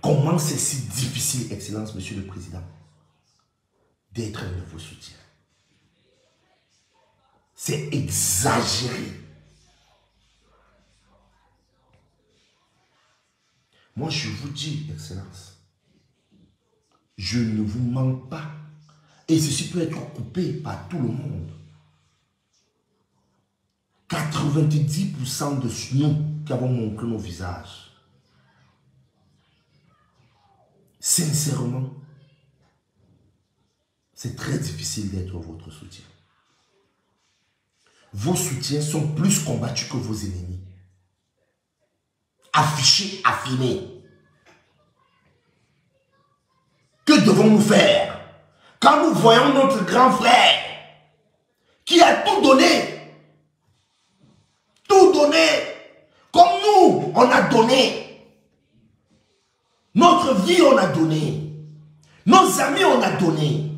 Comment c'est si difficile, Excellence, Monsieur le Président, d'être un nouveau soutien? C'est exagéré. Moi, je vous dis, Excellence, je ne vous mens pas. Et ceci peut être coupé par tout le monde. 90% de nous qui avons montré nos visages, sincèrement, c'est très difficile d'être votre soutien. Vos soutiens sont plus combattus que vos ennemis. Affichés, affinés. Que devons-nous faire quand nous voyons notre grand frère qui a tout donné, comme nous, on a donné. Notre vie, on a donné. Nos amis, on a donné.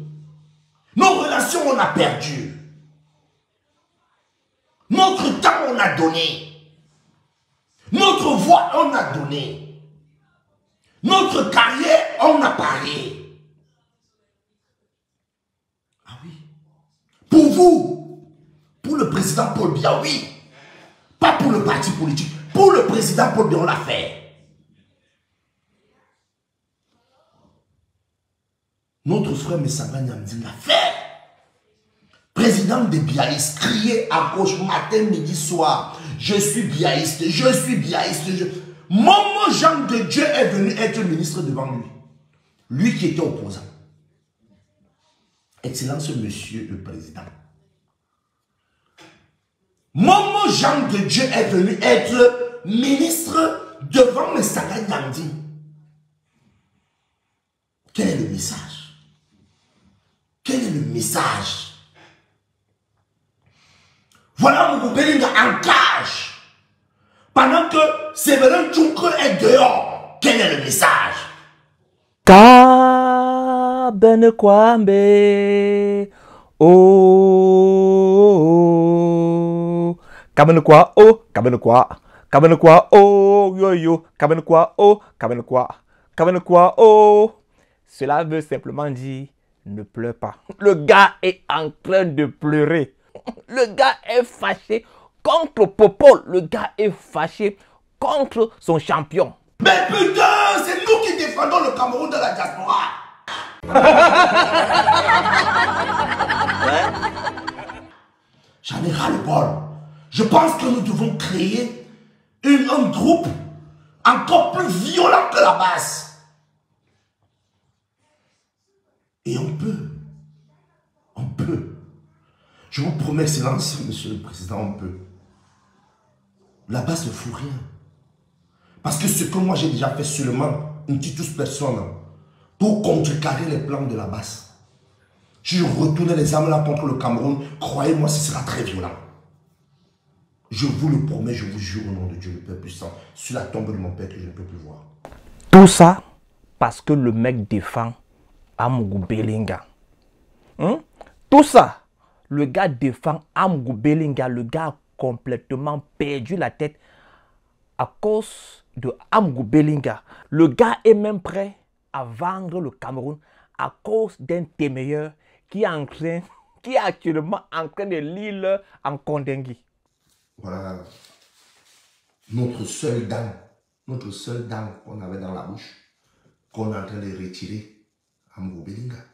Nos relations, on a perdu. Notre temps, on a donné. Notre voix, on a donné. Notre carrière, on a parié. Ah oui. Pour vous, pour le président Paul Biya, oui. Pas pour le parti politique. Pour le président Paul Biya, on l'a fait. Notre frère Messaba Nyamdi l'a fait. Président des biaïstes, crier à gauche, matin, midi, soir. Je suis biaïste, je suis biaïste. Momo Jean de Dieu est venu être ministre devant lui. Lui qui était opposant. Excellence, Monsieur le Président. Momo Jean de Dieu est venu être ministre devant Messaba Nyamdi. Quel est le message? Quel est le message? Voilà Mougou Belinga en cage. Pendant que Séverin Tchoukre est dehors. Quel est le message? Kabene Kwambe. Oh. Kabene Kwa. Oh. Kabene Kwa. Kabene Kwa. Oh. Yo yo. Kabene Kwa. Oh. Kabene Kwa. Kabene Kwa. Oh. Cela veut simplement dire ne pleure pas. Le gars est en train de pleurer. Le gars est fâché contre Popol. Le gars est fâché contre son champion. Mais putain, c'est nous qui défendons le Cameroun de la diaspora. J'en ai ras le bol. Je pense que nous devons créer un groupe encore plus violent que la base. Et on peut. Je vous promets, Excellence, Monsieur le Président, on peut. Là-bas, ne fout rien. Parce que ce que moi j'ai déjà fait seulement, une petite personne, pour contrecarrer les plans de la base. Si je retournais les armes là contre le Cameroun, croyez-moi, ce sera très violent. Je vous le promets, je vous jure au nom de Dieu, le Père puissant, sur la tombe de mon père que je ne peux plus voir. Tout ça parce que le mec défend Amougou Belinga. Tout ça. Le gars défend Amougou Belinga. Le gars a complètement perdu la tête à cause de Amougou Belinga. Le gars est même prêt à vendre le Cameroun à cause d'un téméraire qui est actuellement en train de lire en Kondengui. Voilà. Notre seule dent qu'on avait dans la bouche, qu'on est en train de retirer à Amougou Belinga.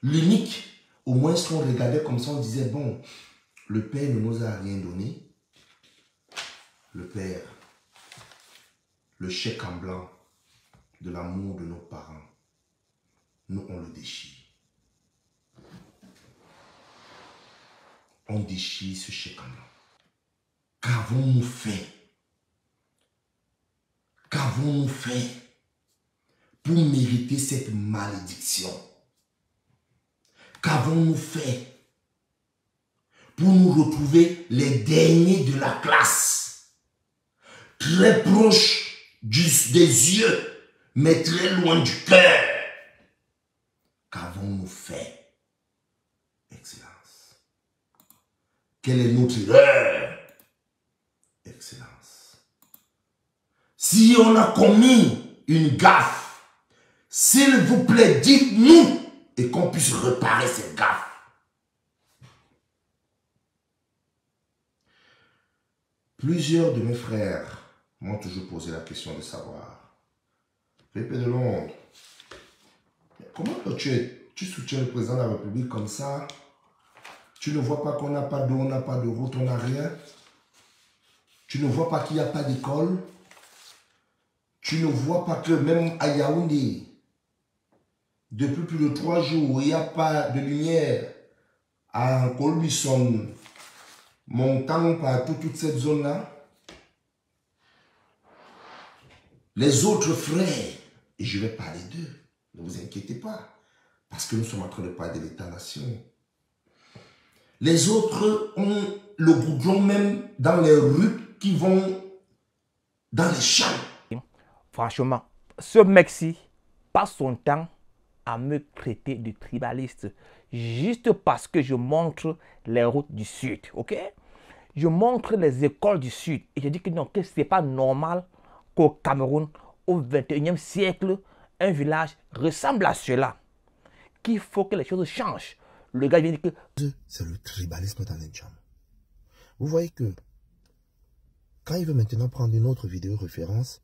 L'unique. Au moins, si on regardait comme ça, on disait, bon, le père ne nous a rien donné. Le père, le chèque en blanc de l'amour de nos parents, nous, on le déchire. On déchire ce chèque en blanc. Qu'avons-nous fait? Qu'avons-nous fait pour mériter cette malédiction? Qu'avons-nous fait pour nous retrouver les derniers de la classe, très proches des yeux, mais très loin du cœur? Qu'avons-nous fait, Excellence? Quelle est notre erreur, Excellence? Si on a commis une gaffe, S'il vous plaît, dites-nous et qu'on puisse réparer ces gaffes. Plusieurs de mes frères m'ont toujours posé la question de savoir, Pépé de Londres, comment toi tu soutiens le président de la République comme ça? Tu ne vois pas qu'on n'a pas d'eau, on n'a pas de route, on n'a rien? Tu ne vois pas qu'il n'y a pas d'école? Tu ne vois pas que même à Yaoundé, depuis plus de 3 jours, il n'y a pas de lumière à Colbison, montant partout toute cette zone-là? Les autres frères, et je vais parler d'eux, ne vous inquiétez pas, parce que nous sommes en train de parler de l'État-nation. Les autres ont le goudron même dans les rues qui vont dans les champs. Franchement, ce mec-ci passe son temps à me traiter de tribaliste juste parce que je montre les routes du Sud, ok? Je montre les écoles du Sud et je dis que non, que ce n'est pas normal qu'au Cameroun, au 21e siècle, un village ressemble à cela. Qu'il faut que les choses changent. Le gars vient dire que c'est le tribalisme dans les jams. Vous voyez que quand il veut maintenant prendre une autre vidéo référence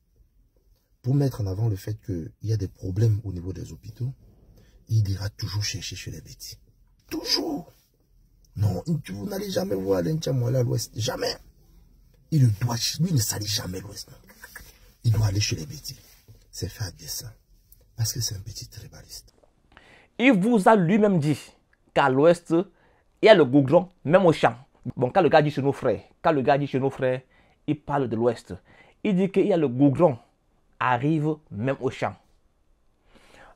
pour mettre en avant le fait qu'il y a des problèmes au niveau des hôpitaux, il ira toujours chercher chez les bêtis. Toujours. Non, vous n'allez jamais voir l'Inchamoula à l'ouest. Jamais. Lui ne salit jamais l'ouest. Il doit aller chez les bêtis. C'est fait à dessein. Parce que c'est un petit tribaliste. il vous a lui-même dit qu'à l'ouest, il y a le goudron, même au champ. Bon, quand le gars dit chez nos frères, il parle de l'ouest. Il dit qu'il y a le goudron, arrive même au champ.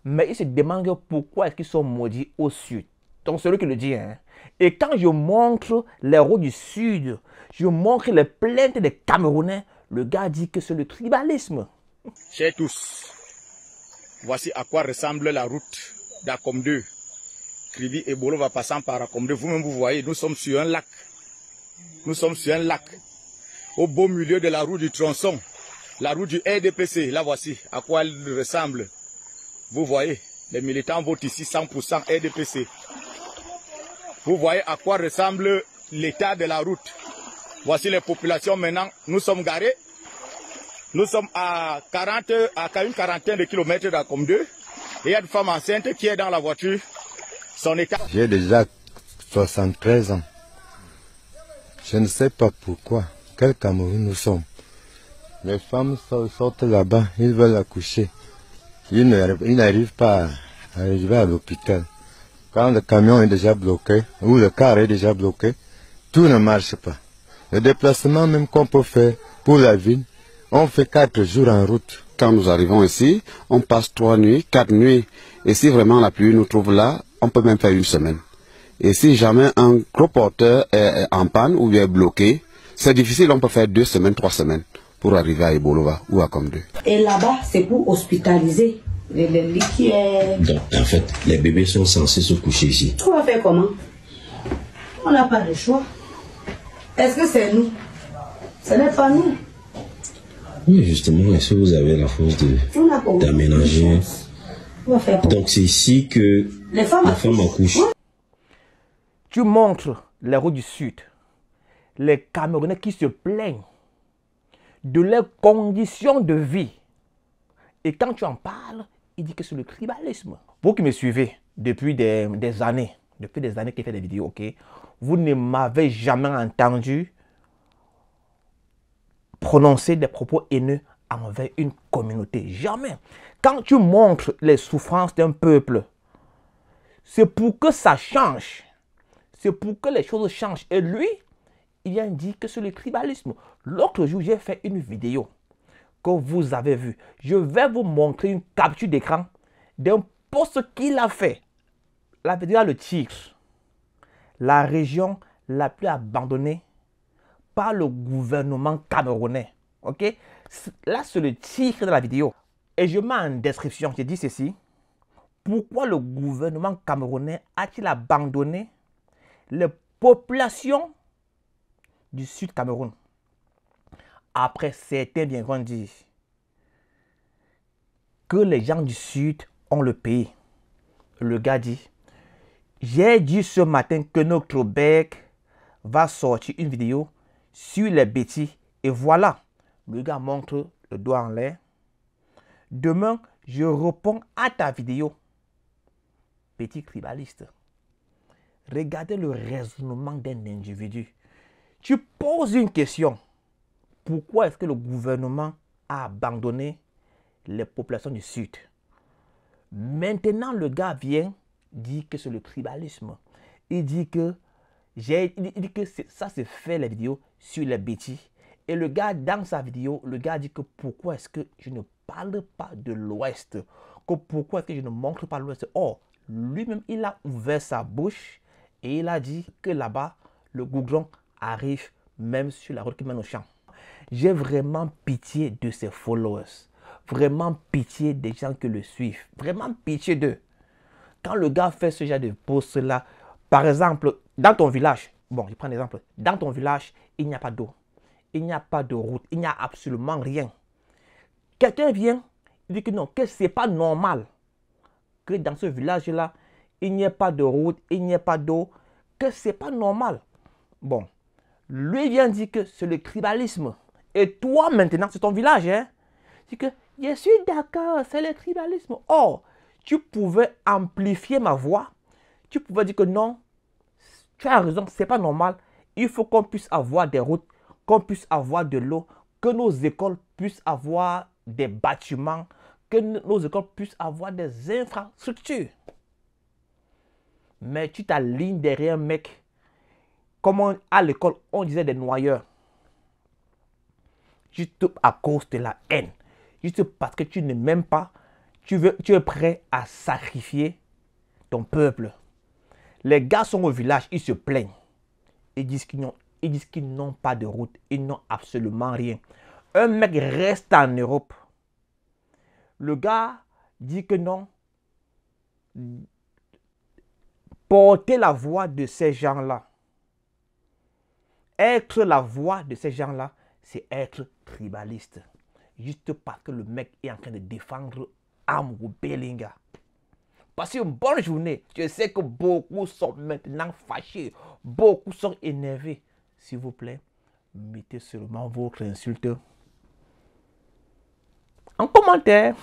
Mais il se demande pourquoi est-ce qu'ils sont maudits au sud. Donc c'est lui qui le dit. Hein. Et quand je montre les routes du sud, je montre les plaintes des Camerounais, le gars dit que c'est le tribalisme. Chers tous, voici à quoi ressemble la route d'Akom 2. Kribi et Bolo va passant par Akom 2. Vous-même, vous voyez, nous sommes sur un lac. Nous sommes sur un lac. Au beau milieu de la route du tronçon. La route du RDPC, là voici à quoi elle ressemble. Vous voyez, les militants votent ici 100% RDPC. Vous voyez à quoi ressemble l'état de la route. Voici les populations maintenant. Nous sommes garés. Nous sommes à une quarantaine de kilomètres d'Akom 2. Et il y a une femme enceinte qui est dans la voiture. Son état. J'ai déjà 73 ans. Je ne sais pas pourquoi. Quel Cameroun nous sommes. Les femmes sortent là-bas, ils veulent accoucher. Ils n'arrivent pas à arriver à l'hôpital. Quand le camion est déjà bloqué, ou le car est déjà bloqué, tout ne marche pas. Le déplacement même qu'on peut faire pour la ville, on fait 4 jours en route. Quand nous arrivons ici, on passe 3 nuits, 4 nuits. Et si vraiment la pluie nous trouve là, on peut même faire 1 semaine. Et si jamais un gros porteur est en panne ou est bloqué, c'est difficile, on peut faire 2 semaines, 3 semaines pour arriver à Ibolova ou à Akom 2. Et là-bas, c'est pour hospitaliser les liquides. Donc, en fait, les bébés sont censés se coucher ici. On va faire comment? On n'a pas de choix. Est-ce que c'est nous? Ce n'est pas nous. Oui, justement, est-ce que vous avez la force d'aménager? Donc, c'est ici que les femmes accouchent. Tu montres les routes du sud. Les Camerounais qui se plaignent de leurs conditions de vie. Et quand tu en parles, il dit que c'est le tribalisme. Vous qui me suivez depuis des années qu'il fait des vidéos, ok, vous ne m'avez jamais entendu prononcer des propos haineux envers une communauté. Jamais. Quand tu montres les souffrances d'un peuple, c'est pour que ça change. C'est pour que les choses changent. Et lui, il a dit que c'est le tribalisme. L'autre jour, j'ai fait une vidéo que vous avez vue. Je vais vous montrer une capture d'écran d'un post qu'il a fait. La vidéo a le titre. La région la plus abandonnée par le gouvernement camerounais. Ok? Là, c'est le titre de la vidéo. Et je mets en description, j'ai dit ceci. Pourquoi le gouvernement camerounais a-t-il abandonné les populations du Sud Cameroun? Après, certains viendront dire que les gens du Sud on le paye. Le gars dit, j'ai dit ce matin que notre bec va sortir une vidéo sur les bêtises. Et voilà, le gars montre le doigt en l'air. Demain, je réponds à ta vidéo. Petit tribaliste. Regardez le raisonnement d'un individu. Tu poses une question. Pourquoi est-ce que le gouvernement a abandonné les populations du Sud? Maintenant, le gars vient dire que c'est le tribalisme. Il dit que, ça c'est fait les vidéos sur les bêtises. Et le gars, dans sa vidéo, le gars dit que pourquoi est-ce que je ne parle pas de l'Ouest? Que pourquoi est-ce que je ne montre pas l'Ouest? Or, lui-même, il a ouvert sa bouche et il a dit que là-bas, le goudron arrive même sur la route qui mène au champ. J'ai vraiment pitié de ses followers. Vraiment pitié des gens qui le suivent. Vraiment pitié d'eux. Quand le gars fait ce genre de post-là, par exemple, dans ton village, bon, je prends un exemple, dans ton village, il n'y a pas d'eau, il n'y a pas de route, il n'y a absolument rien. Quelqu'un vient, il dit que non, que ce n'est pas normal que dans ce village-là, il n'y ait pas de route, il n'y ait pas d'eau, que ce n'est pas normal. Bon, lui vient dire que c'est le tribalisme. Et toi, maintenant, c'est ton village, hein? C'est que je suis d'accord, c'est le tribalisme. Or, tu pouvais amplifier ma voix. Tu pouvais dire que non, tu as raison, c'est pas normal. Il faut qu'on puisse avoir des routes, qu'on puisse avoir de l'eau, que nos écoles puissent avoir des bâtiments, que nos écoles puissent avoir des infrastructures. Mais tu t'alignes derrière un mec, comme à l'école, on disait des noyeurs. Juste à cause de la haine. Juste parce que tu ne m'aimes pas, tu es prêt à sacrifier ton peuple. Les gars sont au village, ils se plaignent. Ils disent qu'ils n'ont pas de route, ils n'ont absolument rien. Un mec reste en Europe. Le gars dit que non. Porter la voix de ces gens-là. Être la voix de ces gens-là, c'est être tribaliste. Juste parce que le mec est en train de défendre Amougou Bellinga. Passez une bonne journée. Je sais que beaucoup sont maintenant fâchés. Beaucoup sont énervés. S'il vous plaît, mettez seulement votre insulte en commentaire.